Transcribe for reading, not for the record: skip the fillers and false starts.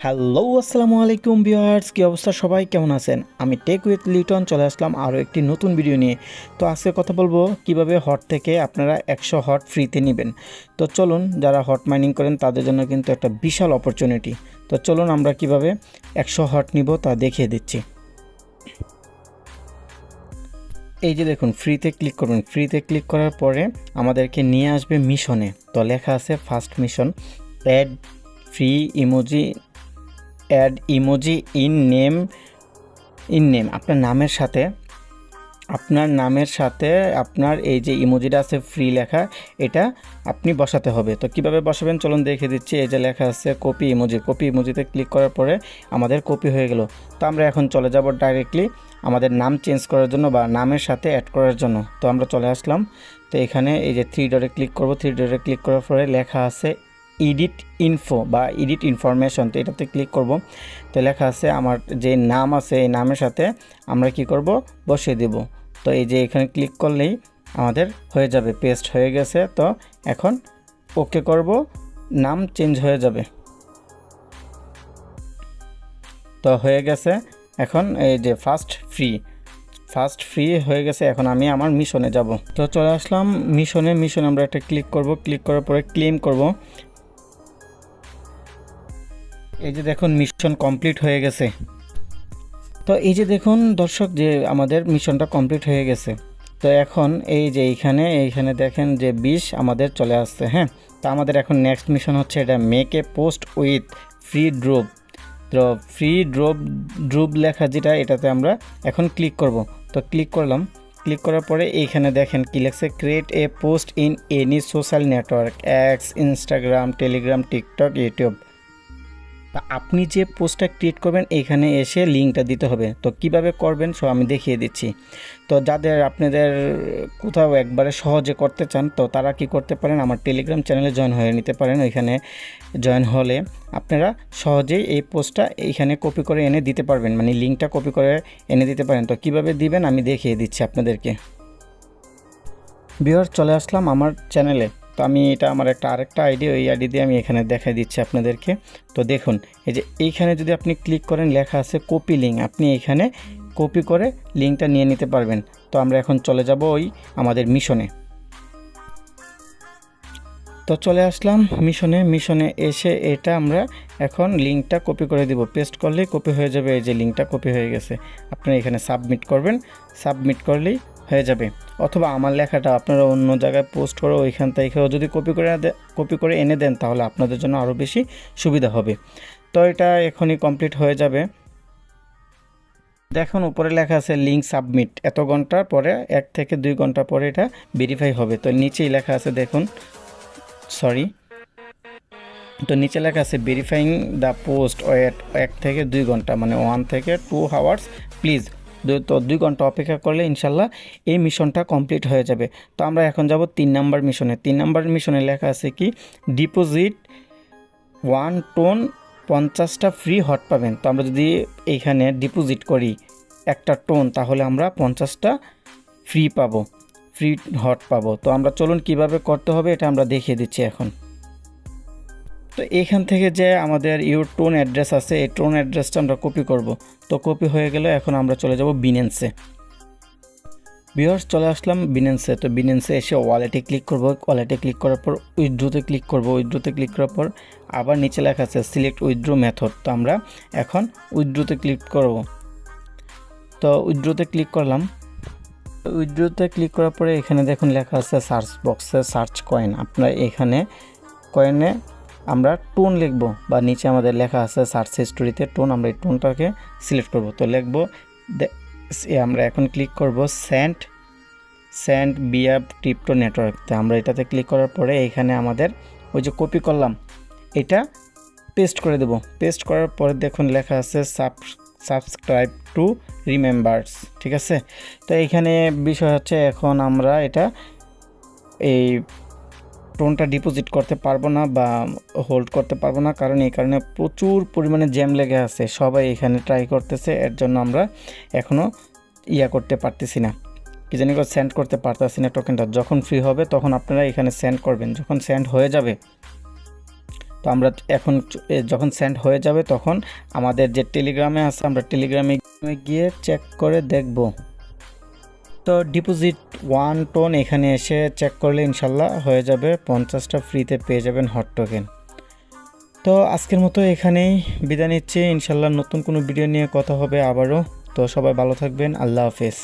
Hello আসসালামু আলাইকুম viewers, কী অবস্থা? সবাই কেমন আছেন? আমি টেক উইথ লিটন চলে আসলাম আরও একটি নতুন ভিডিও নিয়ে। তো আজকে কথা বলবো কিভাবে হট থেকে আপনারা 100 হট ফ্রিতে নেবেন। তো চলুন, যারা হট মাইনিং করেন তাদের জন্য কিন্তু একটা বিশাল অপরচুনিটি। তো চলুন আমরা কিভাবে 100 হট নিব তা দেখিয়ে দিচ্ছি। এই যে দেখুন, ফ্রিতে ক্লিক করবেন। ফ্রিতে ক্লিক করার পরে আমাদেরকে নিয়ে আসবে মিশনে। তো লেখা আছে first mission, add free emoji, add emoji in name. আপনার নামের সাথে আপনার এই যে ইমোজিটা আছে ফ্রি লেখা, এটা আপনি বসাতে হবে। তো কিভাবে বসাবেন চলুন দেখে দিচ্ছি। এই যে লেখা আছে কপি ইমোজিতে ক্লিক করার পরে আমাদের কপি হয়ে গেল। তো আমরা এখন চলে যাব ডাইরেক্টলি আমাদের নাম চেঞ্জ করার জন্য বা নামের সাথে অ্যাড করার জন্য। তো আমরা চলে আসলাম। তো এখানে এই যে থ্রি ডটে ক্লিক করব। থ্রি ডটে ক্লিক করার পরে লেখা আছে এডিট ইনফো বা এডিট ইনফরমেশন। তো এটাতে ক্লিক করব। তো লেখা আছে আমার যে নাম আছে এই নামের সাথে আমরা কি করব, বসিয়ে দেব। তো এই যে এখানে ক্লিক করলেই আমাদের হয়ে যাবে, পেস্ট হয়ে গেছে। তো এখন ওকে করব, নাম চেঞ্জ হয়ে যাবে। তো হয়ে গেছে। এখন এই যে ফার্স্ট ফ্রি হয়ে গেছে। এখন আমি আমার মিশনে যাব। তো চলে আসলাম মিশনে আমরা একটা ক্লিক করব। ক্লিক করার পরে ক্লেম করব। এই যে দেখুন মিশন কমপ্লিট হয়ে গেছে। তো এই যে দেখুন দর্শক, যে আমাদের মিশনটা কমপ্লিট হয়ে গেছে। তো এখন এই যে এইখানে দেখেন যে 20 আমাদের চলে আসছে। হ্যাঁ, তো আমাদের এখন নেক্সট মিশন হচ্ছে এটা, make a post with free drop. তো ফ্রি ড্রপ লেখা যেটা, এটাতে আমরা এখন ক্লিক করব। তো ক্লিক করলাম। ক্লিক করার পরে এইখানে দেখেন কি লেখছে, create a post in any social network, x, Instagram, Telegram, TikTok, YouTube. আপনি যে পোস্টটা ক্রিয়েট করবেন এখানে এসে লিঙ্কটা দিতে হবে। তো কিভাবে করবেন সব আমি দেখিয়ে দিচ্ছি। তো যাদের আপনাদের কোথাও একবারে সহজে করতে চান, তো তারা কি করতে পারেন, আমার টেলিগ্রাম চ্যানেলে জয়েন হয়ে নিতে পারেন। ওইখানে জয়েন হলে আপনারা সহজেই এই পোস্টটা এইখানে কপি করে এনে দিতে পারবেন, মানে লিঙ্কটা কপি করে এনে দিতে পারেন। তো কিভাবে দিবেন আমি দেখিয়ে দিচ্ছি আপনাদেরকে। ভিউয়ার্স, চলে আসলাম আমার চ্যানেলে। তো আমি এটা আমার আরেকটা আইডি, ওই আইডি দিয়ে আমি এখানে দেখাই দিচ্ছি আপনাদেরকে। তো দেখুন এই যে এইখানে যদি আপনি ক্লিক করেন লেখা আছে কপি লিঙ্ক, আপনি এইখানে কপি করে লিঙ্কটা নিয়ে নিতে পারবেন। তো আমরা এখন চলে যাব ওই আমাদের মিশনে। তো চলে আসলাম মিশনে এসে এটা আমরা এখন লিঙ্কটা কপি করে দিব। পেস্ট করলেই কপি হয়ে যাবে। এই যে লিঙ্কটা কপি হয়ে গেছে। আপনারা এখানে সাবমিট করবেন, সাবমিট করলেই হয়ে যাবে। অথবা আমার লেখাটা আপনারা অন্য জায়গায় পোস্ট করে ওইখান থেকেও যদি কপি করে এনে দেন তাহলে আপনাদের জন্য আরও বেশি সুবিধা হবে। তো এটা এখনই কমপ্লিট হয়ে যাবে। দেখুন উপরে লেখা আছে লিঙ্ক সাবমিট, এত ঘন্টার পরে 1 থেকে 2 ঘন্টা পরে এটা ভেরিফাই হবে। তো নিচেই লেখা আছে দেখুন, তো নিচে লেখা আছে ভেরিফাইং দ্য পোস্ট ওয়েট 1 থেকে 2 ঘন্টা, মানে 1 থেকে 2 আওয়ার্স প্লিজ। তো 2 ঘন্টা অপেক্ষা করলে ইনশাল্লাহ এই মিশনটা কমপ্লিট হয়ে যাবে। তো আমরা এখন যাব 3 নাম্বার মিশনে। 3 নাম্বার মিশনে লেখা আছে কি, ডিপোজিট 1 টন 50টা ফ্রি হট পাবেন। তো আমরা যদি এইখানে ডিপোজিট করি 1 টন তাহলে আমরা 50টা ফ্রি হট পাবো। তো আমরা চলুন কিভাবে করতে হবে এটা আমরা দেখিয়ে দিচ্ছি এখন। তো এইখান থেকে যে আমাদের টোন অ্যাড্রেস আছে, এই টোন অ্যাড্রেসটা আমরা কপি করব। তো কপি হয়ে গেলে এখন আমরা চলে যাব বিনেন্সে। ভিউয়ার্স, চলে আসলাম বিনেন্সে। তো বিনেন্সে এসে ওয়ালেটে ক্লিক করব। ওয়ালেটে ক্লিক করার পর উইথড্রোতে ক্লিক করব। উইথড্রোতে ক্লিক করার পর আবার নিচে লেখা আছে সিলেক্ট উইথড্রো মেথড। তো আমরা এখন উইথড্রোতে ক্লিক করব। তো উইথড্রোতে ক্লিক করলাম। উইথড্রোতে ক্লিক করার পরে এখানে দেখুন লেখা আছে সার্চ বক্সে সার্চ কয়েন। আপনার এখানে কয়েনে আমরা টোন লিখব, বা নিচে আমাদের লেখা আছে সার্চ হিস্টোরিতে টোন, আমরা এই টোনটাকে সিলেক্ট করব। তো লিখব, আমরা এখন ক্লিক করব সেন্ড বিয়া ক্রিপ্টো নেটওয়ার্ক। তো আমরা এটাতে ক্লিক করার পরে এখানে আমাদের ওই যে কপি করলাম এটা পেস্ট করে দেব। পেস্ট করার পরে দেখুন লেখা আছে সাবস্ক্রাইব টু রিমেম্বার্স, ঠিক আছে। তো এইখানে বিষয় হচ্ছে এখন আমরা এটা এই টোনটা ডিপোজিট করতে পারবো না বা হোল্ড করতে পারবো না, কারণ এই কারণে প্রচুর পরিমাণে জ্যাম লেগে আছে। সবাই এখানে ট্রাই করতেছে, এর জন্য আমরা এখনও করতে পারতেছি না, কি জানি সেন্ড করতে পারতেছি না টোকেনটা। যখন ফ্রি হবে তখন আপনারা এখানে সেন্ড করবেন। যখন সেন্ড হয়ে যাবে তো আমরা এখন যখন সেন্ড হয়ে যাবে তখন আমাদের যে টেলিগ্রামে আছে আমরা টেলিগ্রামে গিয়ে চেক করে দেখব। তো ডিপোজিট 1 টোন এখানে এসে চেক করলে ইনশাল্লাহ হয়ে যাবে, 50টা ফ্রিতে পেয়ে যাবেন হট টোকেন। তো আজকের মতো এখানেই বিদায় নিচ্ছি, ইনশাল্লাহ নতুন কোনো ভিডিও নিয়ে কথা হবে আবারও। তো সবাই ভালো থাকবেন, আল্লাহ হাফেজ।